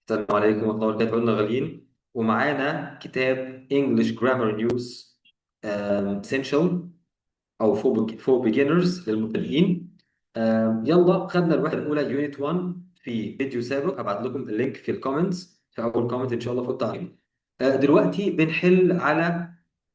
السلام عليكم ورحمة الله وبركاته. قلنا غاليين ومعانا كتاب English Grammar News Essential أو for beginners للمبتدئين. يلا خدنا الوحدة الأولى يونت 1 في فيديو سابق، هبعت لكم اللينك في الكومنتس في أول كومنت إن شاء الله في التعليق. دلوقتي بنحل على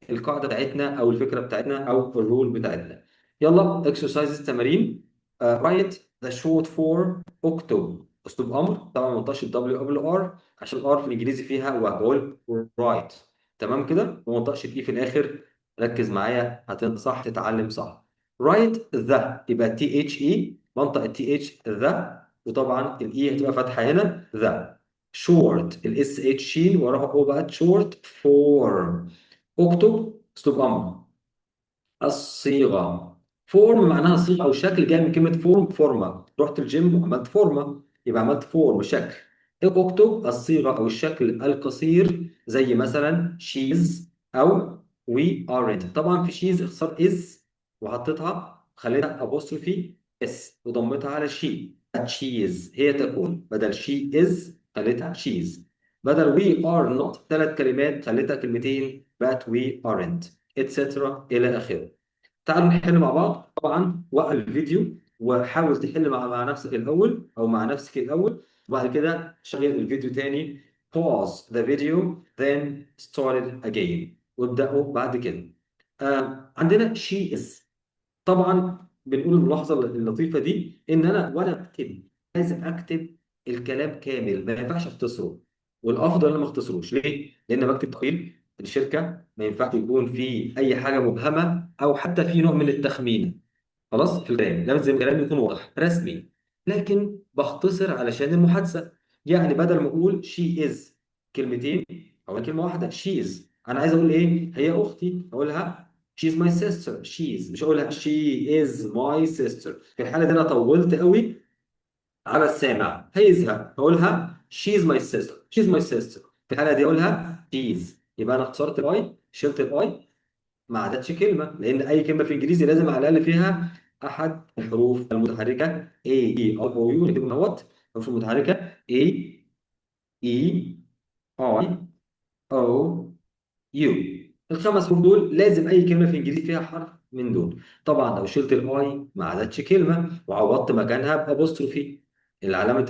القاعدة بتاعتنا أو الفكرة بتاعتنا أو الرول بتاعتنا. يلا exercises تمارين. write the short form اكتب أسلوب أمر. طبعا ما ننطقش الدبليو قبل ار عشان الار في الإنجليزي فيها وهقول write. تمام كده، وما ننطقش الإي في الآخر. ركز معايا هتنطق صح تتعلم صح. write the يبقى تي اتش اي، منطق التي اتش ذا، وطبعا الاي هتبقى فاتحة هنا ذا. short الاس اتش شين وراها او بقى short form. اكتب اسلوب امر. الصيغه فورم معناها صيغه او شكل، جاي من كلمه فورم فورمه. رحت الجيم وعملت فورمه يبقى عملت فورم شكل. اكتب الصيغه او الشكل القصير زي مثلا شيز او وي ارنت. طبعا في شيز اختصار از وحطيتها خليتها ابوستروفي اس وضمتها على شي. تشيز هي تكون، بدل شي از خليتها شيز. بدل وي ار نوت 3 كلمات خليتها كلمتين بقت وي ارنت اتسترا الى اخره. تعالوا نحل مع بعض. طبعا وقف الفيديو وحاول تحل مع نفسك الاول او مع نفسك الاول، وبعد كده شغل الفيديو تاني. pause the video then start it again وابدأوا بعد كده. عندنا she is. طبعا بنقول الملاحظه اللطيفه دي ان انا وانا بكتب لازم اكتب الكلام كامل، ما ينفعش اختصره. والافضل ان أنا ما اختصروش. ليه؟ لان بكتب تقرير الشركه ما ينفعش يكون في اي حاجه مبهمه او حتى في نوع من التخمين. خلاص، في الكلام لازم الكلام يكون واضح رسمي، لكن بختصر علشان المحادثه. يعني بدل ما اقول شي از كلمتين او كلمه واحده شي از، انا عايز اقول ايه؟ هي اختي، اقولها she's my sister. she's مش هقولها she is my sister. في الحاله دي انا طولت قوي على السامع هيزهق. اقولها she's my sister. she's my sister. في الحاله دي اقولها she's. يبقى انا اختصرت الاي، شلت الاي، ما عادتش كلمة، لأن أي كلمة في الإنجليزي لازم على الأقل فيها أحد الحروف المتحركة A E أو أو يو. نكتب نوت الحروف المتحركة A E I O يو. ال5 حروف دول لازم اي كلمه في الانجليزي فيها حرف من دول. طبعا لو شلت الاي ما عادتش كلمه وعوضت مكانها بابوستروفي، العلامه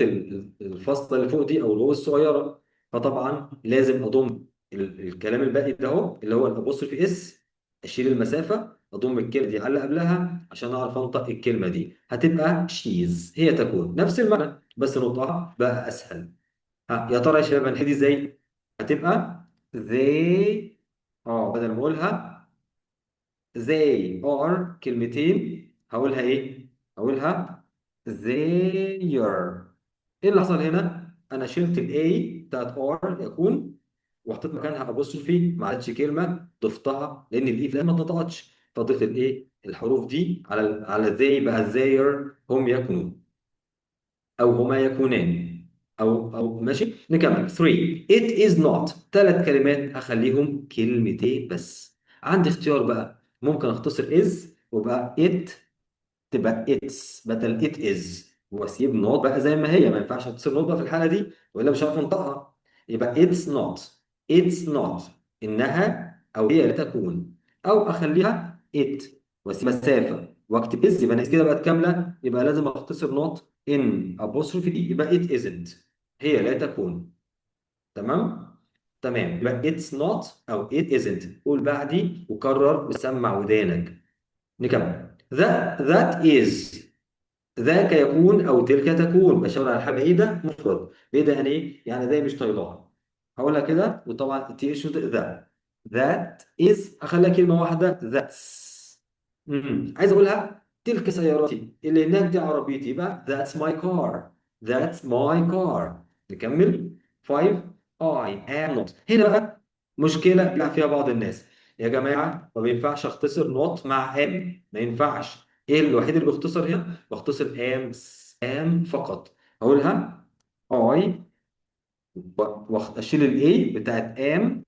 الفاصله اللي فوق دي او الواو الصغيره. فطبعا لازم اضم الكلام الباقي ده اهو اللي هو الابوستروفي اس، اشيل المسافه اضم الكلمه دي على اللي قبلها عشان اعرف انطق الكلمه دي. هتبقى شيز هي تكون نفس المعنى بس نطقها بقى اسهل. ها يا ترى يا شباب هنحدي ازاي؟ هتبقى they. بدل ما اقولها they are كلمتين هقولها ايه؟ هقولها their. ايه اللي حصل هنا؟ انا شلت الاي بتاعت are يكون وحطيت مكانها ابوستروفي، ما عادتش كلمه ضفتها لان الاي في الآخر ما اتنطقتش، فضفت الايه الحروف دي على they بقى their هم يكونون او هما يكونان او ماشي. نكمل 3 it is not 3 كلمات اخليهم كلمتين بس. عندي اختيار بقى، ممكن اختصر is وبقى it تبقى it's بدل it is واسيب not بقى زي ما هي. ما ينفعش اختصر not بقى في الحاله دي والا مش عارف انطقها. يبقى it's not. it's not انها او هي لا تكون. او اخليها it واسيب مسافه واكتب is، يبقى انا كده بقت كامله. يبقى لازم اختصر not in apostrophe دي يبقى it isn't هي لا تكون. تمام. تمام يبقى it's not او it isn't. قول بعدي وكرر وسمع ودانك. نكمل. that is ذاك يكون او تلك تكون. بشاور على حاجه بعيده مفرد. بعيده يعني ايه؟ يعني زي مش طايلها. هقولها كده وطبعا تي اتش ذا. that is اخليها كلمه واحده that's. عايز اقولها تلك سيارتي، اللي هناك دي عربيتي يبقى that's my car. that's my car. نكمل. 5 I am not. هنا بقى مشكله بيقع فيها بعض الناس. يا جماعه ما بينفعش اختصر not مع am، ما ينفعش. ايه الوحيد اللي بيختصر هنا؟ بختصر am فقط. هقولها I واشيل الاي بتاعت am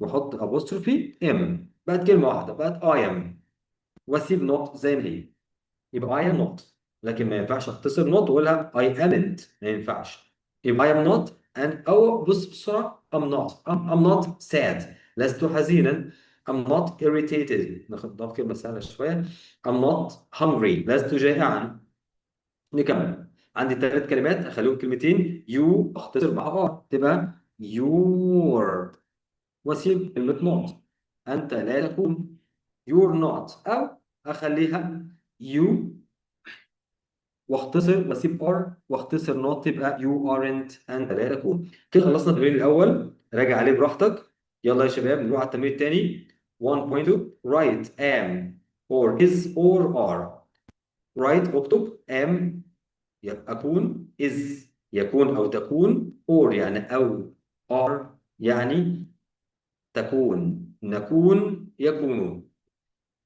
واحط apostrophe am بقت كلمه واحده بقت I am واسيب نوت زي ما هي يبقى I am not. لكن ما ينفعش اختصر not واقولها I amn't، ما ينفعش. يبقى I am not أو بص بسرعة I'm not sad لست حزينا. I'm not irritated ناخد كلمة سهلة شوية. I'm not hungry لست جائعا. نكمل. عندي 3 كلمات أخليهم كلمتين. you أختصر مع تبقى your، وأسيب كلمة not. أنت لا تكون you're not، أو أخليها you واختصر واسيب ار واختصر نوت تبقى يو ارنت انت لا تكون. كده خلصنا التمرين الاول، راجع عليه براحتك. يلا يا شباب نروح على التمرين الثاني. 1.2 write am or is or are. write اكتب am اكون، is يكون او تكون، or يعني او، are يعني تكون نكون يكونون.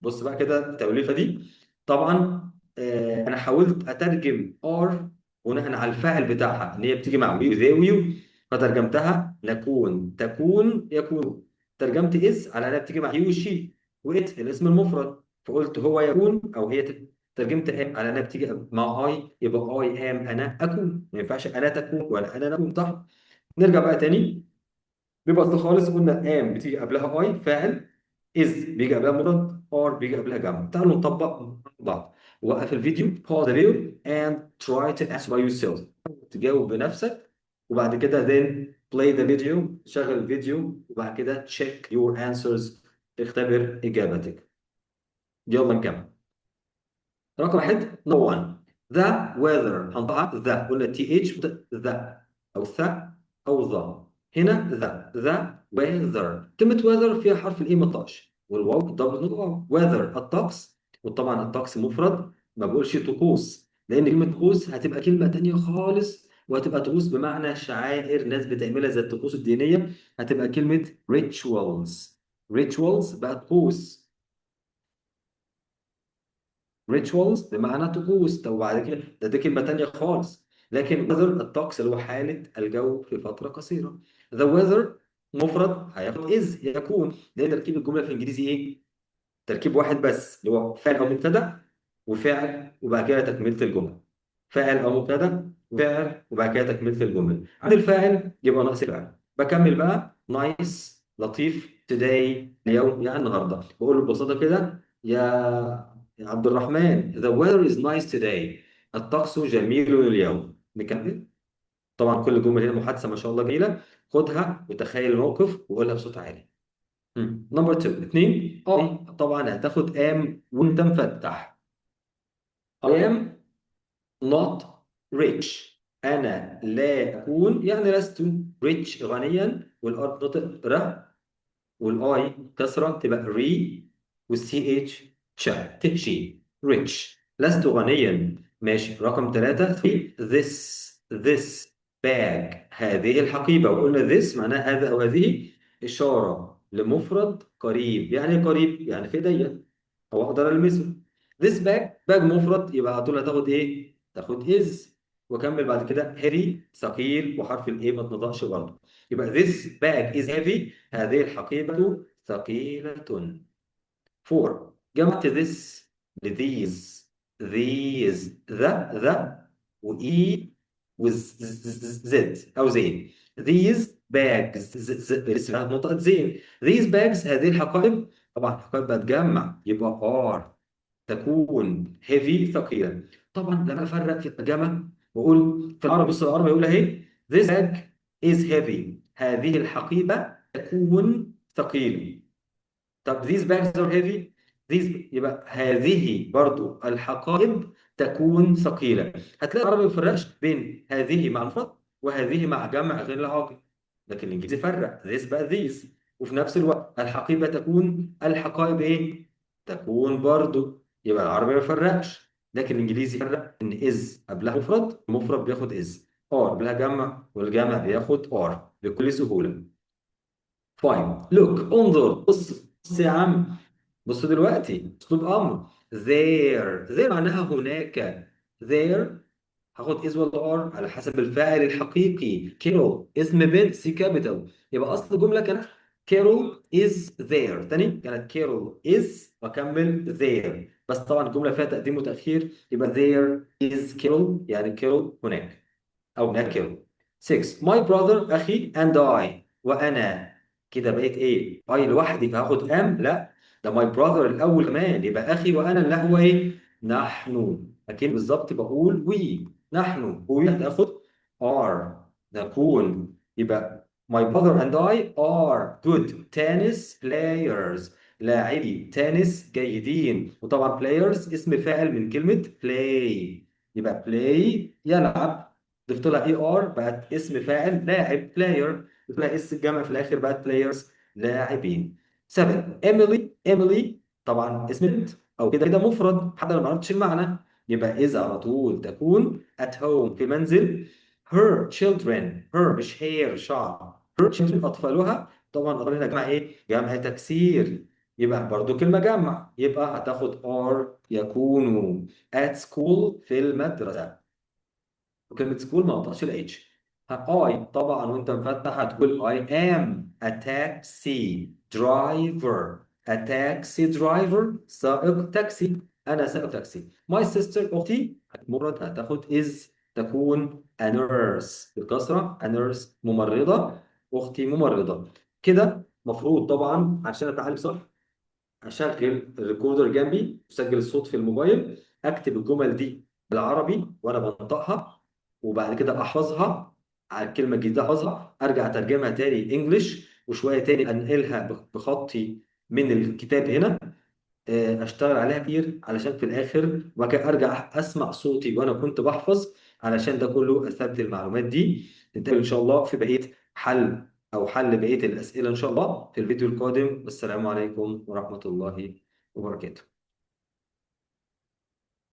بص بقى كده التوليفه دي. طبعا انا حاولت اترجم ار بناء على الفاعل بتاعها ان هي بتيجي مع وي وذي ويو، فترجمتها نكون تكون يكون. ترجمت از على انها بتيجي مع هي وشي، وات الاسم المفرد، فقلت هو يكون او هي ترجمت ام على انها بتيجي مع اي، يبقى اي ام انا اكون، ما ينفعش انا تكون ولا انا نكون، صح؟ نرجع بقى تاني ببساطه خالص. قلنا ام بتيجي قبلها اي فاعل، از بيجي قبلها مضاد، ار بيجي قبلها جمع. تعالوا نطبق مع بعض. وقف الفيديو pause the video and try to answer by yourself. تجاوب بنفسك، وبعد كده then play the video، شغل الفيديو، وبعد كده check your answers، اختبر إجابتك. يلا نكمل. رقم 1 no one. the weather هنطقها the، قلنا تي اتش the او ث او ظا. هنا the weather. كلمة weather فيها حرف الاي ما نطقش، والواو دبل نطق weather الطقس. وطبعا الطقس مفرد، ما بقولش طقوس، لان كلمة طقوس هتبقى كلمة تانية خالص، وهتبقى طقوس بمعنى شعائر ناس بتعملها زي الطقوس الدينية، هتبقى كلمة rituals. rituals بقى طقوس. rituals بمعنى طقوس. طب وبعد كده ده كلمة تانية خالص. لكن weather الطقس اللي هو حالة الجو في فترة قصيرة. the weather مفرد هياخد is يكون، لأن تركيب الجملة في الإنجليزي إيه؟ تركيب واحد بس اللي هو فاعل أو مبتدأ وفعل وبعد كده تكملة الجملة. فاعل أو مبتدأ وفعل وبعد كده تكملة الجملة. عند الفاعل يبقى ناقص الفعل. بكمل بقى nice لطيف today اليوم يعني النهارده. بقول له ببساطة كده يا عبد الرحمن the weather is nice today. الطقس جميل اليوم. نكمل. طبعا كل جملة هنا محادثة ما شاء الله جميلة. خدها وتخيل الموقف وقولها بصوت عالي. نمبر 2 2 اي طبعا هتاخد ام وانت مفتح. I am not rich. أنا لا أكون يعني لست rich غنيا، والار نطق ر، والاي كسرة تبقى ري، والسي اتش تشا تشي rich. لست غنيا. ماشي. رقم 3 this bag هذه الحقيبة. وقلنا this معناها هذا أو هذه، إشارة لمفرد قريب. يعني قريب يعني في ايديا أو أقدر ألمسه. this bag مفرد، يبقى على طول هتاخد إيه؟ تاخد is. وكمل بعد كده heavy ثقيل، وحرف الايه ما تنطقش برضه. يبقى this bag is heavy هذه الحقيبة ثقيلة. 4 جمعت this لthese these the وإي z أو زين. these bags لسه نطقت زين. these bags هذه الحقائب. طبعا الحقائب بتجمع يبقى are تكون heavy ثقيلة. طبعا لما أفرق في الترجمة وأقول في العربي، بص العربي يقول أهي this bag is heavy هذه الحقيبة تكون ثقيلة. طب these bags are heavy these، يبقى هذه برضو الحقائب تكون ثقيلة. هتلاقي العربي ما بيفرقش بين هذه مع المفرد وهذه مع جمع غير العاقل، لكن الانجليزي فرق this بقى these. وفي نفس الوقت الحقيبة تكون، الحقائب ايه؟ تكون برضو. يبقى العربي ما بيفرقش، لكن الانجليزي فرق ان is قبلها مفرد، المفرد بياخد is، or قبلها جمع والجمع بياخد or بكل سهولة. فاين لوك انظر بص يا عم. بص دلوقتي اسلوب امر. there معناها هناك. there هاخد is ولا ار على حسب الفاعل الحقيقي. كيرول اسم بنت سي كابيتال، يبقى اصل الجمله كانت كيرول is there. تاني كانت كيرول is واكمل there، بس طبعا الجمله فيها تقديم وتاخير، يبقى there is كيرول يعني كيرول هناك او هناك كيرول. 6 my brother أخي and I وأنا. كده بقيت إيه؟ I لوحدي فهاخد am؟ لا، ده my brother الأول كمان، يبقى أخي وأنا اللي هو إيه؟ نحن. أكيد بالظبط بقول we. نحن we هتاخد are. نكون. يبقى my brother and I are good tennis players. لاعبي تنس جيدين. وطبعا players اسم فاعل من كلمة play. يبقى play يلعب. ضفت لها اي ار بقت اسم فاعل لاعب بلاير. ضفت لها اس الجمع في الاخر بقت بلايرز لاعبين. 7 ايميلي. ايميلي طبعا اسم بنت او كده كده مفرد حتى لو ما عرفتش المعنى. يبقى اذا على طول تكون at home في المنزل. her children. her مش hair شعر. her children اطفالها. طبعا اطفال هنا جمع ايه؟ جمع تكسير. يبقى برضو كلمة جمع يبقى هتاخد are يكونوا at school في المدرسة. وكلمة سكول ما قطعش الاتش. اي طبعا وانت مفتح هتقول I am a taxi driver. a taxi driver سائق تاكسي. انا سائق تاكسي. my sister اختي مفرد هتاخد is تكون a nurse بالكسرة. a nurse ممرضة. اختي ممرضة. كده مفروض طبعا عشان اتعلم صح اشغل الريكوردر جنبي اسجل الصوت في الموبايل. اكتب الجمل دي بالعربي وانا بنطقها. وبعد كده احفظها على الكلمه الجديده احفظها ارجع اترجمها تاني انجلش وشويه تاني انقلها بخطي من الكتاب هنا. اشتغل عليها كتير علشان في الاخر وبعد كده ارجع اسمع صوتي وانا كنت بحفظ علشان ده كله اثبت المعلومات دي. نتقابل ان شاء الله في بقيه حل او حل بقيه الاسئله ان شاء الله في الفيديو القادم. والسلام عليكم ورحمه الله وبركاته.